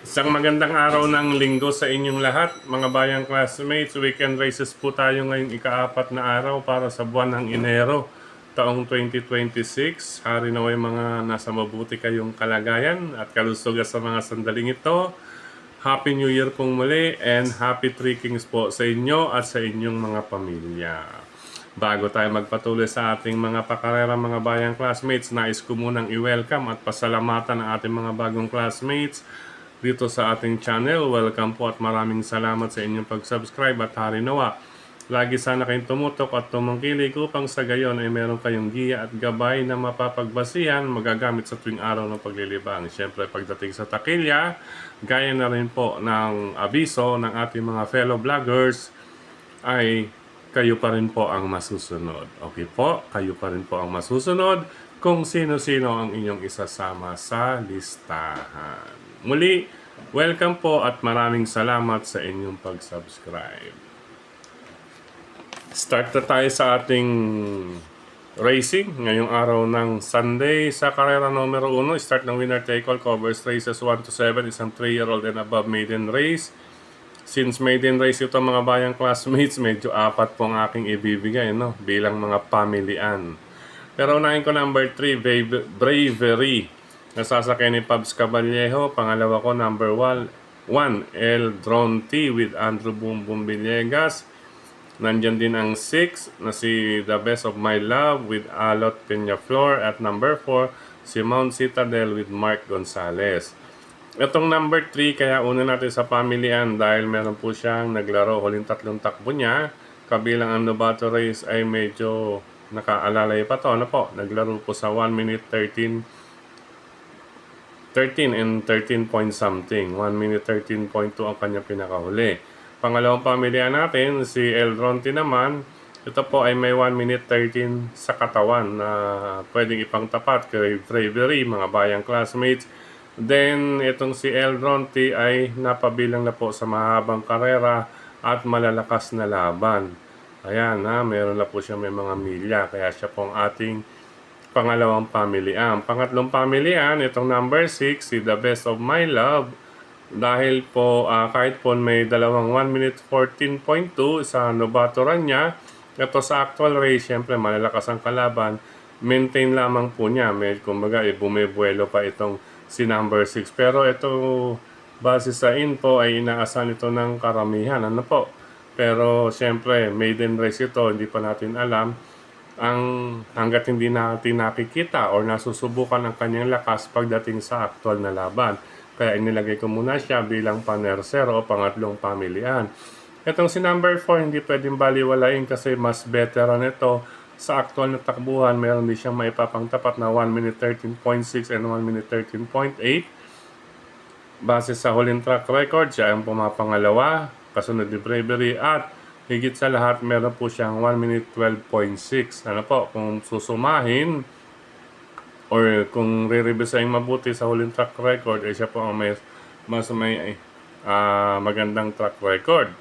Isang magandang araw ng linggo sa inyong lahat, mga bayang classmates. Weekend races po tayo ngayong ika-4 na araw para sa buwan ng Enero, taong 2026. Hari naway mga nasa mabuti kayong kalagayan at kalusugan sa mga sandaling ito. Happy New Year pong muli and Happy Three Kings po sa inyo at sa inyong mga pamilya. Bago tayo magpatuloy sa ating mga pakarera mga bayang classmates, nais ko munang i-welcome at pasalamatan ang ating mga bagong classmates dito sa ating channel. Welcome po at maraming salamat sa inyong pag-subscribe at hari nawa lagi sana kayong tumutok at tumangkilik upang sa gayon ay meron kayong giya at gabay na mapapagbasihan magagamit sa tuwing araw ng paglilibang. Siyempre pagdating sa takilya, gaya na rin po ng abiso ng ating mga fellow vloggers, ay kayo pa rin po ang masusunod. Okay po, kayo pa rin po ang masusunod kung sino-sino ang inyong isasama sa listahan. Muli, welcome po at maraming salamat sa inyong pag-subscribe. Start na tayo sa ating racing ngayong araw ng Sunday sa karera numero 1. Start ng winner take all, covers races 1 to 7, isang 3-year-old and above maiden race. Since maiden race ito mga bayang classmates, medyo 4 po ang aking ibibigay bilang mga pamilian. Pero unahin ko number 3, Bravery. Nasasakay ni Pabs Caballejo. Pangalawa ko number 1, El Drone T with Andrew Bumbum Villegas. Nandyan din ang 6 na si The Best of My Love with Alot Peñaflor. At number 4, si Mount Citadel with Mark Gonzalez. Itong number 3, kaya una natin sa pamilian dahil meron po siyang naglaro huling 3 takbo niya. Kabilang ang Novato race ay medyo nakaalalay pa to. Naglaro po sa 1 minute 13 and 13 point something. 1 minute 13.2 ang kanyang pinakahuli. Pangalawang pamilya natin, si El Ronti naman, ito po ay may 1 minute 13 sa katawan na pwedeng ipangtapat kay Bravery, mga bayang classmates. Then, itong si El Ronti ay napabilang na po sa mahabang karera at malalakas na laban. Ayan meron na po siya may mga milya, kaya siya po ang ating pangalawang pamilian. Pangatlong pamilian, itong number 6, si The Best of My Love. Dahil po kahit po may dalawang 1 minute 14.2 sa Novato run niya, ito sa actual race, syempre malalakas ang kalaban, maintain lamang po niya. Kumbaga, bumibuelo pa itong si number 6. Pero ito, base sa info, ay inaasahan ito ng karamihan. Pero syempre, maiden race ito, hindi pa natin alam. Hanggat hindi natin nakikita or nasusubukan ang kanyang lakas pagdating sa actual na laban. Kaya inilagay ko muna siya bilang panersero o pangatlong pamilian. Itong si number 4, hindi pwedeng baliwalain kasi mas veteran ito. Sa actual na takbuhan, meron din siyang maipapangtapat na 1 minute 13.6 and 1 minute 13.8. Base sa huling track record, siya ang pumapangalawa, kasunod ni Bravery, at higit sa lahat, meron po siyang 1 minute 12.6. Kung susumahin, or kung re-revisayin mabuti sa huling track record, ay siya po ang mas may magandang track record.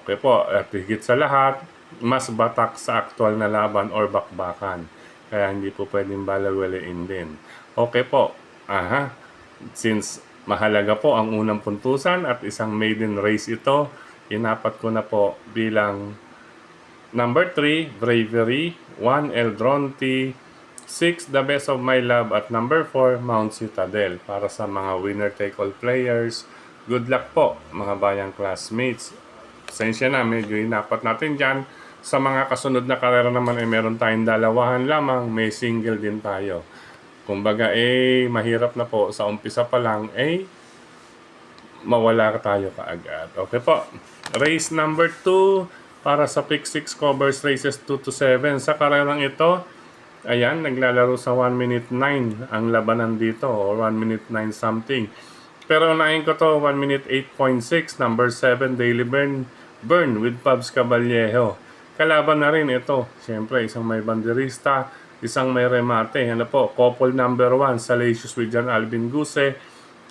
Okay po, at higit sa lahat, mas batak sa aktual na laban or bakbakan. Kaya hindi po pwedeng balawalain din. Okay po, since mahalaga po ang unang puntusan at isang maiden race ito, inapat ko na po bilang number 3, Bravery, 1, El Dronte, 6, The Best of My Love, at number 4, Mount Citadel. Para sa mga winner-take-all players, good luck po mga bayang classmates. Pasensya na, medyo inapat natin dyan. Sa mga kasunod na karera naman ay meron tayong dalawahan lamang, may single din tayo. Kumbaga mahirap na po sa umpisa pa lang mawala tayo kaagad. Okay po, race number 2 para sa Pick 6 covers races 2 to 7. Sa karerang ito, ayan, naglalaro sa 1 minute 9 ang labanan dito, or 1 minute 9 something. Pero unahin ko to 1 minute 8.6, number 7, Daily Burn with Pabs Caballejo. Kalaban na rin ito. Siyempre, isang may banderista, isang may remate. Couple number 1, Salacious with John Alvin Guse,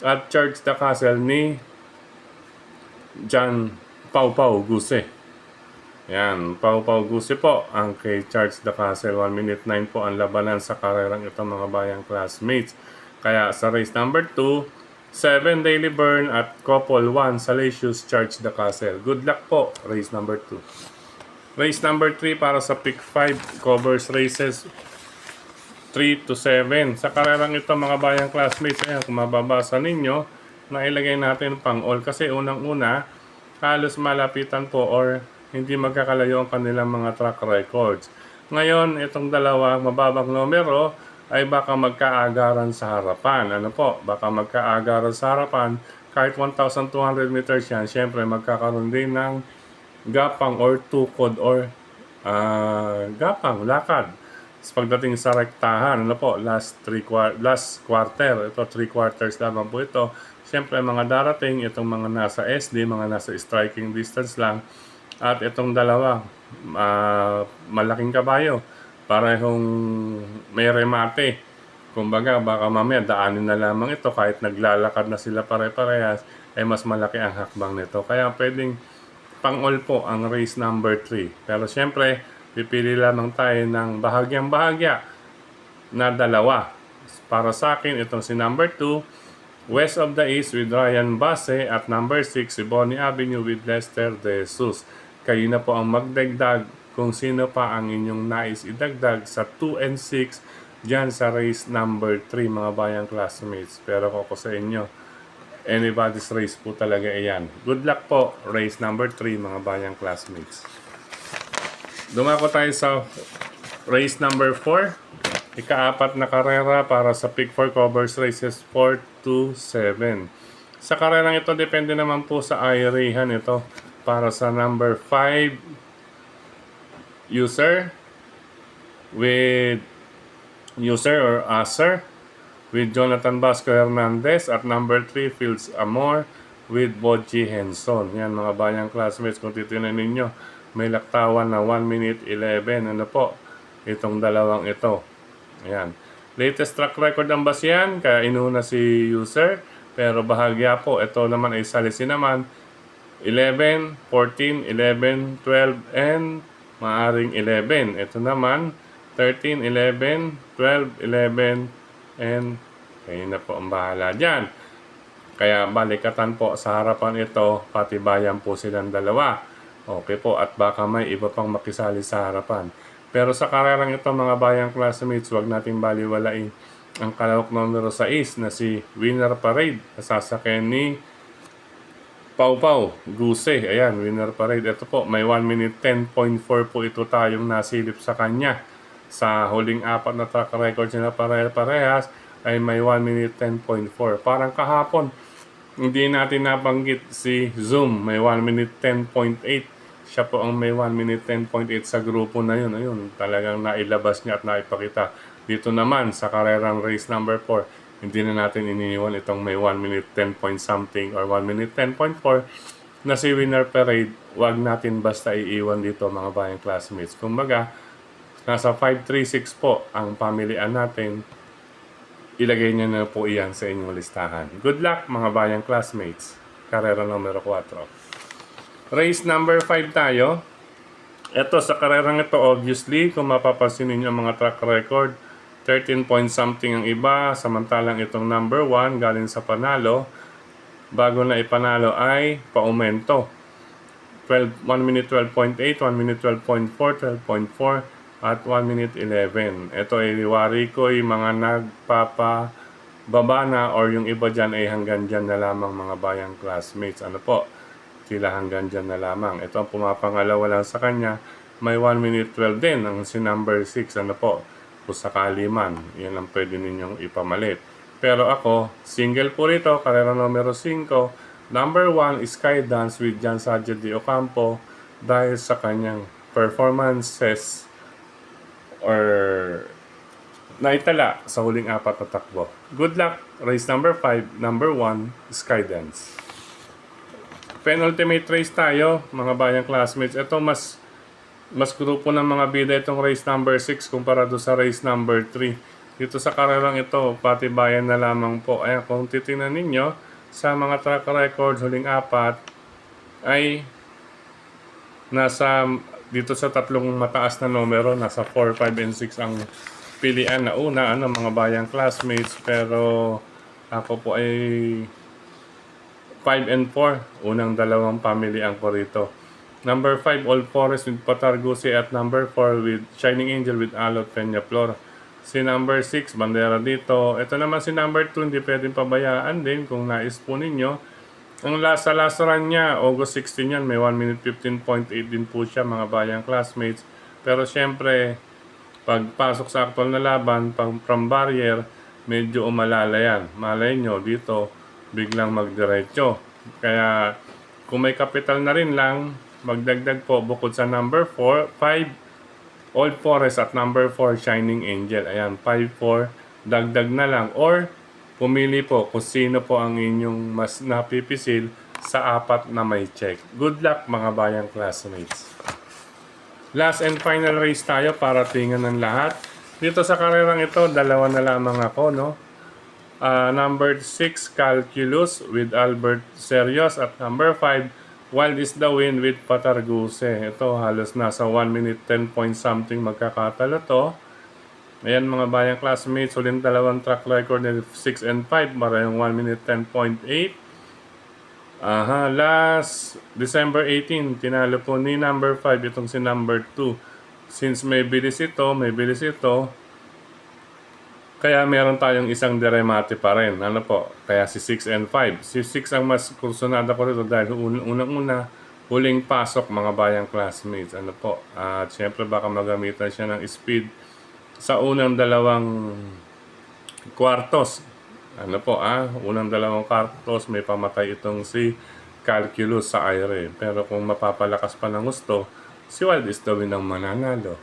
at Charge the Castle ni John Pau Pau Guse. Yan, Pau Pau Guse po ang kay Charge the Castle. 1 minute 9 po ang labanan sa karerang ito mga bayang classmates. Kaya sa race number 2, 7 Daily Burn at Couple 1 Salacious Charge the Castle. Good luck po, race number 2. Race number 3 para sa pick 5 covers races 3 to 7. Sa karerang ito mga bayang classmates, ayan, kung mababasa ninyo, nailagay natin pang all kasi unang-una, halos malapitan po or hindi magkakalayo ang kanilang mga track records. Ngayon, itong dalawa mababang numero ay baka magkaagaran sa harapan. Ano po? Baka magkaagaran sa harapan. Kahit 1,200 meters yan, syempre magkakaroon din ng gapang or tukod or gapang, lakad. Pagdating sa rektahan, ano po, last quarter, ito 3 quarters lamang po ito. Siyempre mga darating, itong mga nasa SD, mga nasa striking distance lang. At itong dalawa, malaking kabayo, parehong may remate. Kumbaga, baka mamaya daanin na lamang ito kahit naglalakad na sila pare-parehas, ay mas malaki ang hakbang nito. Kaya pwedeng pang-all po ang race number 3. Pero siyempre, pipili lamang tayo ng bahagyang-bahagya na dalawa. Para sa akin, itong si number 2, West of the East with Ryan Basse at number 6, si Bonnie Avenue with Lester De Jesus. Kayo na po ang magdagdag kung sino pa ang inyong nais idagdag sa 2 and 6 dyan sa race number 3 mga bayang classmates. Pero ko sa inyo, anybody's race po talaga iyan. Good luck po, race number 3 mga bayang classmates. Dumako tayo sa race number 4. Ika-apat na karera para sa pick 4 covers races 4 to 7. Sa karerang ito, depende naman po sa irihan ito. Para sa number 5 user with user or Acer with Jonathan Vasco Hernandez at number 3 Fields Amor with Boji Henson. Yan mga bayang classmates, kung titinan ninyo, may laktawan na 1 minute 11. Ano po? Itong dalawang ito. Ayan. Latest track record ng Basian, kaya inuna si user. Pero bahagya po, ito naman ay salisi naman. 11, 14, 11, 12, and maaring 11. Ito naman, 13, 11, 12, 11, and kayo na po ang bahala dyan. Kaya balikatan po sa harapan ito, patibayan po silang dalawa. Okay po, at baka may iba pang makisali sa harapan. Pero sa karerang ito mga bayang classmates, huwag natin baliwalain ang kalawak numero 6 na si Winner Parade, sasakyan ni Pau Pau Guse. Ayan, Winner Parade. Ito po, may 1 minute 10.4 po ito tayong nasilip sa kanya. Sa huling apat na track record niya parehas ay may 1 minute 10.4. Parang kahapon, hindi natin nabanggit si Zoom, may 1 minute 10.8. Siya po ang may 1 minute 10.8 sa grupo na yun. Ayun, talagang nailabas niya at naipakita. Dito naman sa karerang race number 4, hindi na natin iniiwan itong may 1 minute 10 point something or 1 minute 10.4 na si Winner Parade. Huwag natin basta iiwan dito mga bayang classmates. Kumbaga, nasa 536 po ang pamilian natin. Ilagay niyo na po iyan sa inyong listahan. Good luck mga bayang classmates. Karera numero 4. Race number 5 tayo. Ito sa karerang ito, obviously, kung mapapansin ninyo ang mga track record, 13 point something ang iba, samantalang itong number 1 galing sa panalo, bago na ipanalo ay paumento. 1 minute 12.8, 1 minute 12.4, 12.4, at 1 minute 11. Ito ay liwari ko yung mga nagpapababa na or yung iba dyan ay hanggang dyan na lamang mga bayang classmates. Ano po? Sila hanggang dyan na lamang. Ito ang pumapangalawa lang sa kanya. May 1 minute 12 din ang si number 6. Ano po? Kung sakali man, yan ang pwede ninyong ipamalit. Pero ako, single po rito, karera numero 5. Number 1 is Skydance with Jan Sajid de Ocampo dahil sa kanyang performances or naitala sa huling apat na takbo. Good luck, race number 5, number 1, Skydance. Penultimate race tayo, mga bayang classmates. Ito mas grupo ng mga bida itong race number 6 kumpara do sa race number 3. Dito sa karerang ito, patibayan na lamang po. Ayan, kung titingnan ninyo, sa mga track records, huling apat, ay nasa, dito sa tatlong mataas na numero, nasa 4, 5, and 6 ang pilian na una, mga bayang classmates. Pero ako po ay 5 and 4, unang dalawang pamilihan ko rito. Number 5, All Forest with Patargusi at number 4 with Shining Angel with Alot Peñaflor. Si number 6, Bandera dito. Ito naman si number 2, hindi pwedeng pabayaan din kung nais po ninyo. Ang sa last run niya, August 16 yan, may 1 minute 15.8 din po siya mga bayang classmates. Pero syempre, pagpasok sa actual na laban, from barrier, medyo umalala yan. Malay nyo, dito, biglang magdiretso. Kaya, kung may capital na rin lang, magdagdag po bukod sa number 4, 5, Old Forest at number 4, Shining Angel. Ayan, 5-4, dagdag na lang. Or, pumili po kung sino po ang inyong mas napipisil sa apat na may check. Good luck mga bayang classmates. Last and final race tayo para tingnan ng lahat. Dito sa karerang ito, dalawa na lamang ako, no? Number 6, Calculus with Albert Serios at number 5, Wild is the Wind with Patarguse. Ito halos nasa 1 minute 10 point something magkakatalo to. Ayan mga bayang classmates, uling dalawang track record na 6 and 5, marayong 1 minute 10.8. Last December 18, tinalo po ni number 5 itong si number 2. Since may bilis ito, kaya meron tayong isang deremate pa rin. Ano po? Kaya si 6 and 5. Si 6 ang mas kursunada ko rito dahil unang-una, huling pasok mga bayang classmates. Ano po? At syempre baka magamitan siya ng speed sa unang dalawang kwartos. Ano po unang dalawang kwartos may pamatay itong si Calculus sa aire. Pero kung mapapalakas pa ng gusto, si Wild is the Wind ang mananalo.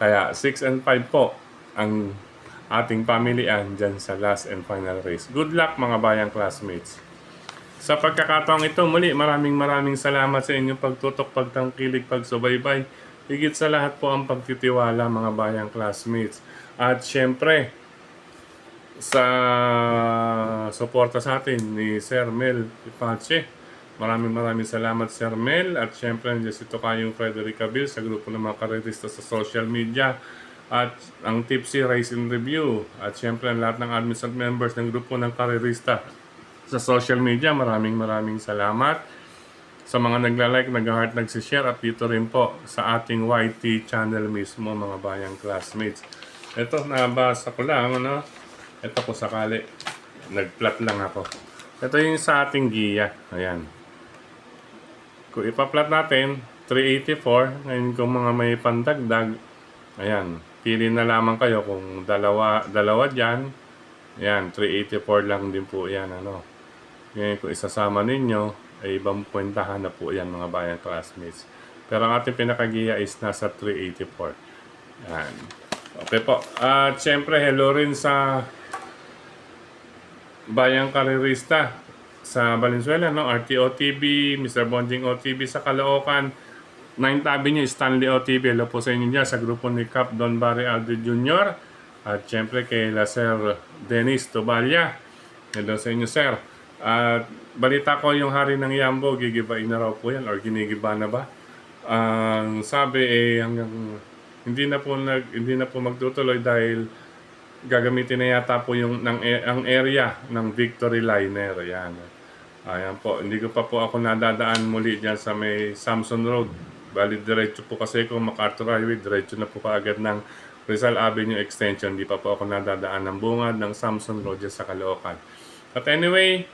Kaya 6 and 5 po ang ating pamilian dyan sa last and final race. Good luck mga bayang classmates. Sa pagkakataong ito muli, maraming salamat sa inyong pagtutok, pagtangkilig, pagsubaybay. Higit sa lahat po ang pagtitiwala mga bayang classmates. At syempre, sa suporta sa atin ni Sir Mel Ipache. Maraming salamat Sir Mel. At syempre, nandiyan si Tokayong Frederica Bill sa grupo ng mga karerista sa social media. At ang Tipsy Race in Review. At syempre, ang lahat ng admins at members ng grupo ng karerista sa social media. Maraming salamat sa mga nagla-like, nag-heart, nagsishare at dito rin po sa ating YT channel mismo mga bayang classmates. Ito, nabasa ko lang, ano? Ito ko sakali. Nag-plot lang ako. Ito yung sa ating giya. Ayan. Kung ipa-plot natin, 384. Ngayon kung mga may pandagdag, ayan. Pili na lamang kayo kung dalawa dyan. Ayan, 384 lang din po yan, ano. Ngayon kung isasama ninyo, ay ibang puwentahan na po yan mga bayan classmates. Pero ang ating pinakagiya is nasa 384. Yan. Okay po. At syempre, hello rin sa bayang karerista sa Valenzuela, no? RTO TV, Mr. Bonjing OTV sa Caloocan, 9th Avenue, Stanley OTV. Hello po sa inyo dyan sa grupo ni Cap Don Barry Aldo Jr. At syempre kay Sir Dennis Tobalia. Hello sa inyo, sir. At balita ko yung hari ng Yambo, gigibain na raw po yan or ginigiba na ba? Ang sabi hanggang hindi na po magtutuloy dahil gagamitin na yata po ang area ng Victory Liner. Ayan po. Hindi ko pa po ako nadadaan muli diyan sa may Samson Road. Bali diretso po kasi kung MacArthur Highway, diretso na po kaagad ng Rizal Avenue Extension. Hindi pa po ako nadadaan ng bungad ng Samson Road sa Caloocan. But anyway,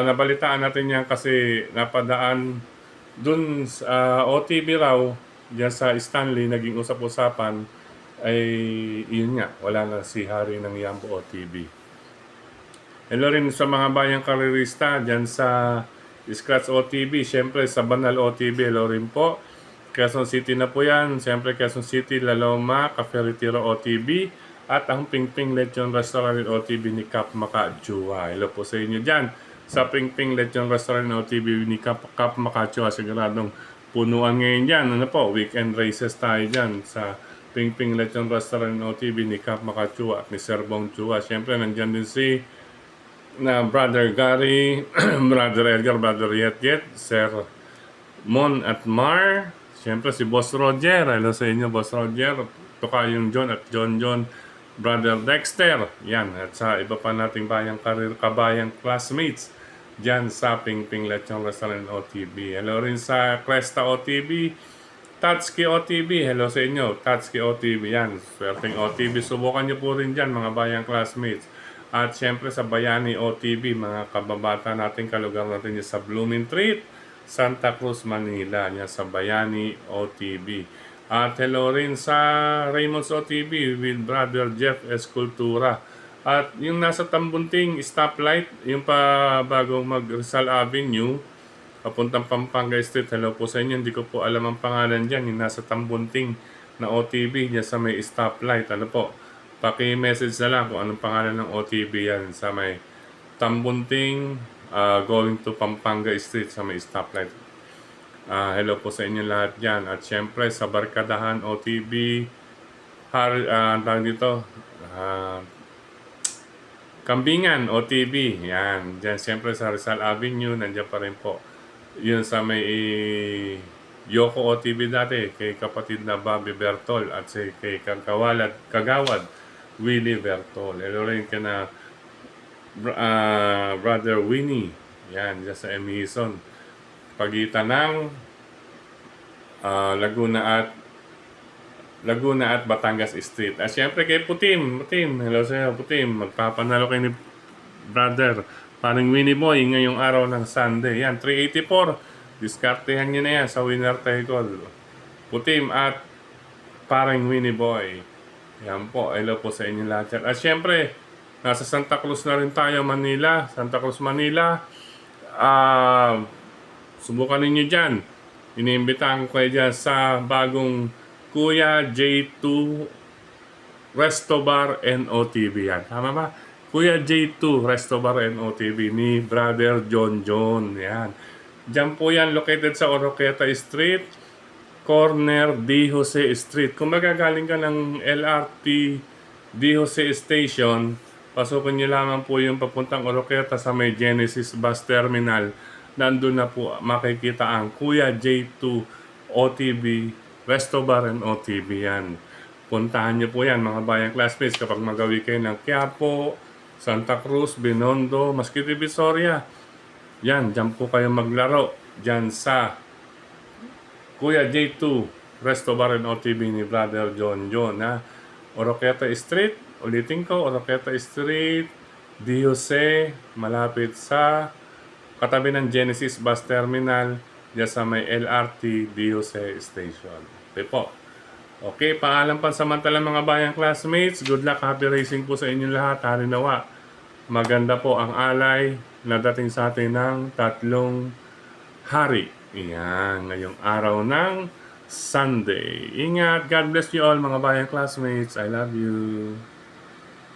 nabalitaan natin yan kasi napadaan dun sa OTB raw diyan sa Stanley, naging usap-usapan ay yun nga, wala na si hari ng Yambo OTB. Hello rin sa mga bayang karerista diyan sa Scratch OTB, syempre sa Banal OTB, hello rin po. Quezon City na po yan, syempre Quezon City, Laloma, Cafe Retiro OTB at ang Pingping Lechon Restaurant OTB ni Cap Makachua. Hello po sa inyo dyan sa Pingping Lechon Restaurant OTB ni Cap Makachua. Siguradong punuan ngayon dyan. Ano po, weekend races tayo dyan sa Pingping Lechon Restaurant OTB ni Cap Makachua at ni Sir Bong Chua. Siyempre, nandyan din si Brother Gary, Brother Edgar, Brother Yet, Sir Mon at Mar. Siyempre, si Boss Roger. Hello sa inyo, Boss Roger. Tukayong John at John, Brother Dexter. Yan. At sa iba pa nating kabayang classmates dyan sa Pingping Lechong Restaurant OTB. Hello rin sa Cresta OTB, Tatsuki OTB. Hello sa inyo, Tatsuki OTB. Yan, swerteng OTB. Subukan nyo po rin dyan, mga bayang classmates. At syempre sa Bayani OTB, mga kababata natin, kalugar natin dyan sa Blooming Treat, Santa Cruz, Manila. Yan sa Bayani OTB. At hello rin sa Raymond's OTB with Brother Jeff Escultura. At yung nasa Tambunting stoplight, yung pa bagong mag Rizal Avenue, papuntang Pampanga Street. Hello po sa inyo. Hindi ko po alam ang pangalan dyan. Yung nasa Tambunting na OTB dyan sa may stoplight. Ano po? Paki-message na lang kung anong pangalan ng OTB yan sa may Tambunting going to Pampanga Street sa may stoplight. Hello po sa inyo lahat dyan. At syempre sa Barkadahan OTB, tawag dito, Kambingan OTB. Yan. Dyan syempre sa Rizal Avenue, nandiyan pa rin po. Yun sa may Yoko OTB dati, kay kapatid na Bobby Bertol at kay Kagawad Willie Bertol. Hello rin ka na Brother Winnie. Yan, dyan sa Emison. Pagitan ng Laguna at Batangas Street. At syempre kay Putim. Hello sa iyo, Putim. Magpapanalo kayo ni Brother Paring Winnie Boy ngayong araw ng Sunday. Yan, 384. Diskartehan nyo na yan sa winner table. Putim at Paring Winnie Boy. Yan po. Hello po sa inyo lahat. At syempre, nasa Santa Cruz na rin tayo, Manila. Santa Cruz, Manila. Subukan ninyo dyan. Iniimbitahan ko kayo dyan sa bagong Kuya J2 Resto Bar and OTB. Yan. Tama ba? Kuya J2 Resto Bar and OTB ni Brother John. Yan. Diyan po yan, located sa Oroqueta Street, corner D. Jose Street. Kung magagaling ka ng LRT D. Jose Station, pasukin nyo lamang po yung papuntang Oroqueta sa may Genesis Bus Terminal. Nandun na po makikita ang Kuya J2 OTB, Resto Bar and OTB yan. Puntahan nyo po yan mga bayang classmates kapag magawi kayo ng Quiapo, Santa Cruz, Binondo, maski Divisoria. Yan, dyan po kayo maglaro. Dyan sa Kuya J2, Resto Bar and OTB ni Brother John. Ha? Oroqueta Street, ulitin ko, Oroqueta Street, D. Jose, malapit sa katabi ng Genesis Bus Terminal, dyan sa may LRT D. Jose Station. Okay po. Okay, paalam pansamantala mga bayang classmates. Good luck, happy racing po sa inyo lahat. Harinawa. Maganda po ang alay na dating sa atin ng 3 hari. Iyan, ngayong araw ng Sunday. Ingat. God bless you all mga bayang classmates. I love you.